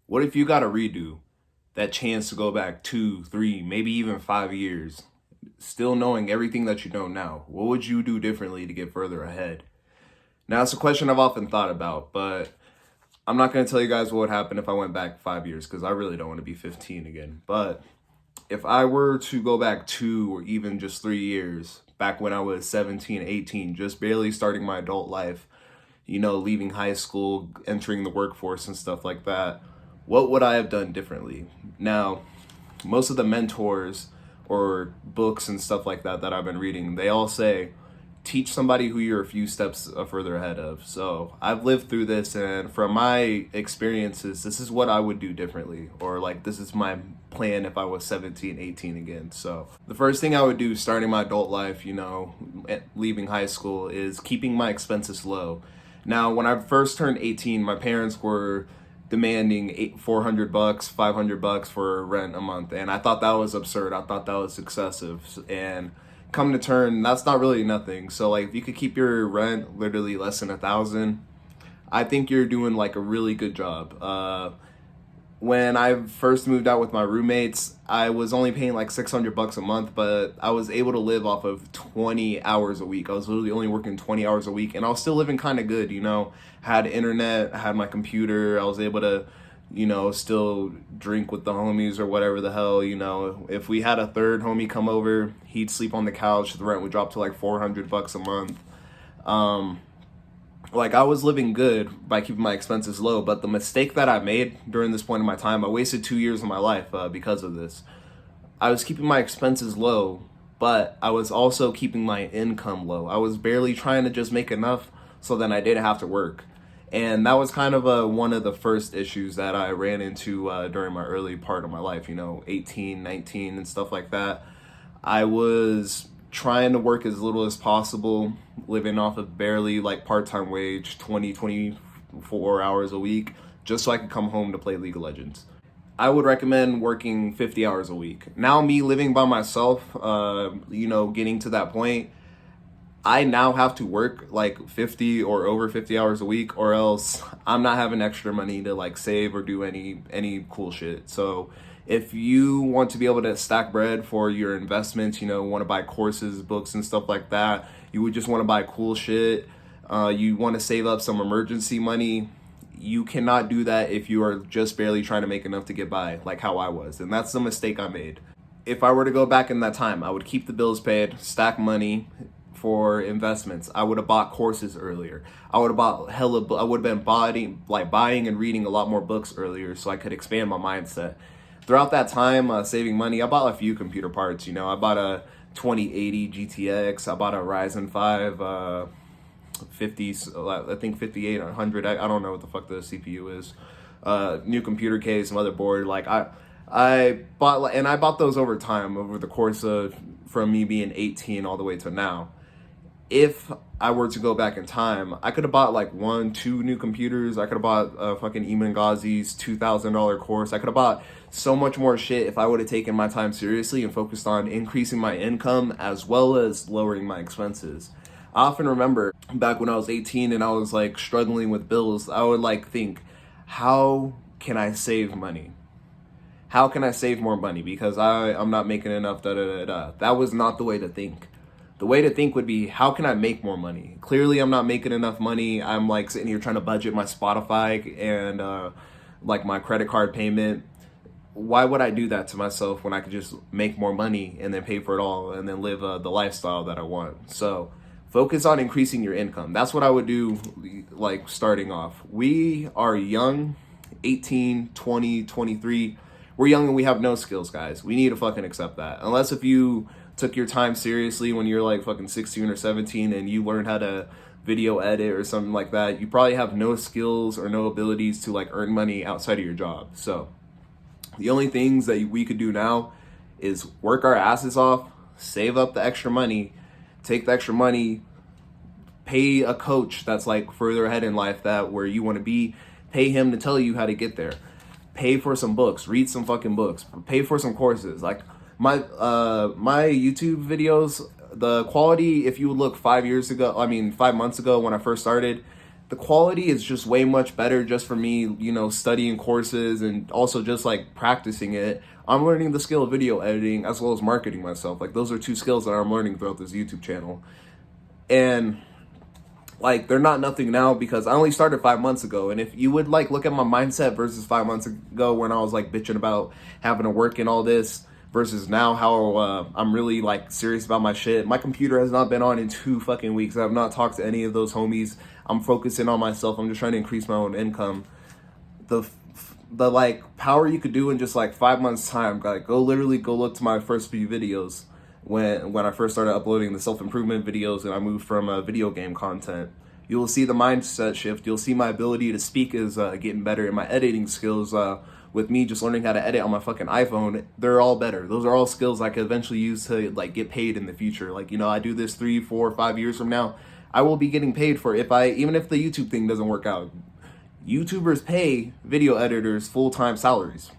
What if you got to redo that chance to go back 2, 3, maybe even 5 years, still knowing everything that you know now? What would you do differently to get further ahead? Now, it's a question I've often thought about, but I'm not going to tell you guys what would happen if I went back 5 years because I really don't want to be 15 again. But if I were to go back 2 or even just 3 years, back when I was 17, 18, just barely starting my adult life, leaving high school, entering the workforce and stuff like that, what would I have done differently? Now, most of the mentors or books and stuff like that I've been reading, they all say teach somebody who you're a few steps further ahead of. So I've lived through this, and from my experiences, this is what I would do differently, or like this is my plan if I was 17, 18 again. So the first thing I would do starting my adult life, leaving high school, is keeping my expenses low. Now, when I first turned 18, my parents were demanding 400 bucks, 500 bucks for rent a month, and I thought that was absurd. I thought that was excessive, and come to turn, that's not really nothing. So like, if you could keep your rent literally less than 1,000, I think you're doing like a really good job. When I first moved out with my roommates, I was only paying like 600 bucks a month, but I was able to live off of 20 hours a week. I was literally only working 20 hours a week, and I was still living kind of good, had internet, had my computer. I was able to, still drink with the homies or whatever the hell, if we had a third homie come over, he'd sleep on the couch. The rent would drop to like 400 bucks a month. Like, I was living good by keeping my expenses low, but the mistake that I made during this point in my time, I wasted 2 years of my life because of this. I was keeping my expenses low, but I was also keeping my income low. I was barely trying to just make enough so then I didn't have to work. And that was kind of one of the first issues that I ran into during my early part of my life, 18, 19 and stuff like that. I was trying to work as little as possible, living off of barely like part-time wage, 24 hours a week, just so I could come home to play League of Legends. I would recommend working 50 hours a week. Now, me living by myself, getting to that point, I now have to work like 50 or over 50 hours a week, or else I'm not having extra money to like save or do any cool shit. So if you want to be able to stack bread for your investments, want to buy courses, books and stuff like that, you would just want to buy cool shit, you want to save up some emergency money, you cannot do that if you are just barely trying to make enough to get by, like how I was. And that's the mistake I made. If I were to go back in that time, I would keep the bills paid, stack money for investments. I would have bought courses earlier. I would have bought I would have been buying and reading a lot more books earlier so I could expand my mindset. Throughout that time, saving money, I bought a few computer parts. I bought a 2080 GTX. I bought a Ryzen 5 50, I think 5800. I don't know what the fuck the CPU is. New computer case, motherboard. Like I bought those over time, over the course of from me being 18 all the way to now. If I were to go back in time, I could have bought like 1, 2 new computers. I could have bought fucking Eamon Ghazi's $2,000 course. I could have bought so much more shit if I would have taken my time seriously and focused on increasing my income as well as lowering my expenses. I often remember back when I was 18 and I was like struggling with bills, I would like think, how can I save money? How can I save more money? Because I'm not making enough, da da da da. That was not the way to think. The way to think would be, how can I make more money? Clearly, I'm not making enough money. I'm like sitting here trying to budget my Spotify and like my credit card payment. Why would I do that to myself when I could just make more money and then pay for it all and then live the lifestyle that I want? So focus on increasing your income. That's what I would do, like starting off. We are young, 18, 20, 23. We're young and we have no skills, guys. We need to fucking accept that. Unless if you took your time seriously when you're like fucking 16 or 17 and you learned how to video edit or something like that, you probably have no skills or no abilities to like earn money outside of your job. So the only things that we could do now is work our asses off, save up the extra money, take the extra money, pay a coach that's like further ahead in life, that where you want to be, pay him to tell you how to get there. Pay for some books, read some fucking books, pay for some courses. Like my YouTube videos, the quality, if you would look 5 months ago when I first started, the quality is just way much better just for me, you know, studying courses and also just like practicing it. I'm learning the skill of video editing as well as marketing myself. Like those are two skills that I'm learning throughout this YouTube channel. And like they're not nothing now because I only started 5 months ago. And if you would like look at my mindset versus 5 months ago when I was like bitching about having to work and all this versus now how I'm really like serious about my shit. My computer has not been on in 2 fucking weeks. I have not talked to any of those homies. I'm focusing on myself. I'm just trying to increase my own income. The like power you could do in just like 5 months time, like literally go look to my first few videos when I first started uploading the self-improvement videos and I moved from video game content. You'll see the mindset shift. You'll see my ability to speak is getting better, and my editing skills with me just learning how to edit on my fucking iPhone, they're all better. Those are all skills I could eventually use to like get paid in the future. Like, you know, I do this 3, 4, 5 years from now, I will be getting paid for even if the YouTube thing doesn't work out. YouTubers pay video editors full-time salaries.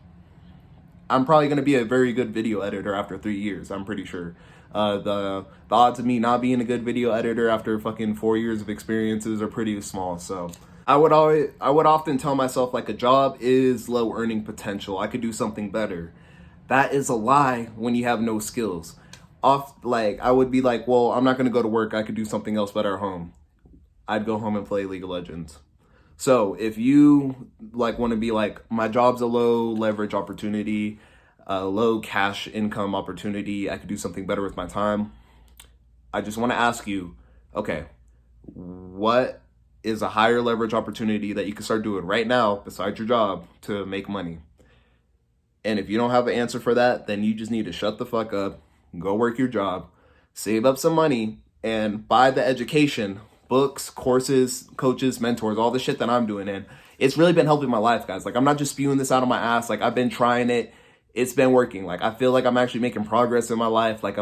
I'm probably going to be a very good video editor after 3 years, I'm pretty sure. The odds of me not being a good video editor after fucking 4 years of experiences are pretty small. So I would often tell myself like a job is low earning potential. I could do something better. That is a lie when you have no skills. Like I would be like, well, I'm not going to go to work. I could do something else better at home. I'd go home and play League of Legends. So if you like want to be like, my job's a low leverage opportunity, a low cash income opportunity, I could do something better with my time, I just want to ask you, okay, what is a higher leverage opportunity that you can start doing right now besides your job to make money? And if you don't have an answer for that, then you just need to shut the fuck up, go work your job, save up some money, and buy the education, books, courses, coaches, mentors, all the shit that I'm doing. And it's really been helping my life, guys. Like, I'm not just spewing this out of my ass. Like, I've been trying it. It's been working. Like, I feel like I'm actually making progress in my life. Like,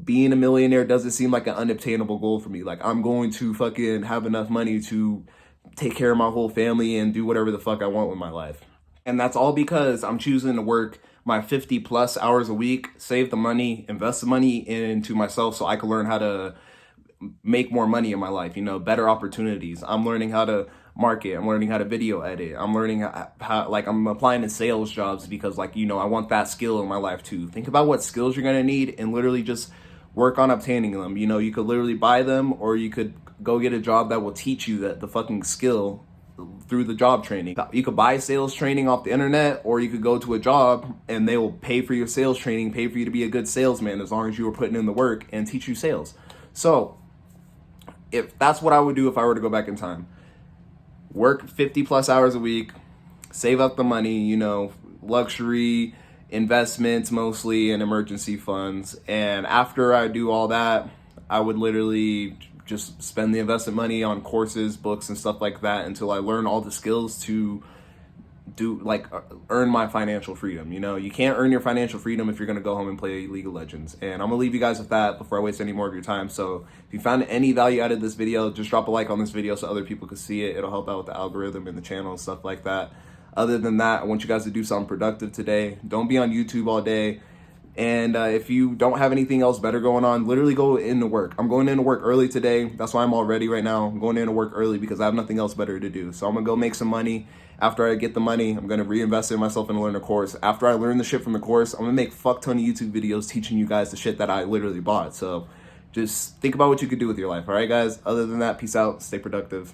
being a millionaire doesn't seem like an unobtainable goal for me. Like, I'm going to fucking have enough money to take care of my whole family and do whatever the fuck I want with my life. And that's all because I'm choosing to work my 50 plus hours a week, save the money, invest the money into myself so I can learn how to make more money in my life, you know, better opportunities. I'm learning how to market. I'm learning how to video edit. I'm learning how like, I'm applying to sales jobs because, like, you know, I want that skill in my life too. Think about what skills you're going to need and literally just work on obtaining them. You know, you could literally buy them, or you could go get a job that will teach you the fucking skill through the job training. You could buy sales training off the internet, or you could go to a job and they will pay for your sales training, pay for you to be a good salesman as long as you were putting in the work, and teach you sales. So if that's what I would do if I were to go back in time, work 50 plus hours a week, save up the money, you know, luxury investments mostly and emergency funds. And after I do all that, I would literally just spend the invested money on courses, books, and stuff like that until I learn all the skills to earn my financial freedom. You know, you can't earn your financial freedom if you're going to go home and play League of Legends. And I'm going to leave you guys with that before I waste any more of your time. So if you found any value out of this video, just drop a like on this video so other people can see it. It'll help out with the algorithm and the channel and stuff like that. Other than that, I want you guys to do something productive today. Don't be on YouTube all day. And if you don't have anything else better going on, literally go into work. I'm going into work early today. That's why I'm all ready right now. I'm going into work early because I have nothing else better to do. So I'm going to go make some money. After I get the money, I'm going to reinvest in myself and learn a course. After I learn the shit from the course, I'm going to make fuck ton of YouTube videos teaching you guys the shit that I literally bought. So just think about what you could do with your life. All right, guys? Other than that, peace out. Stay productive.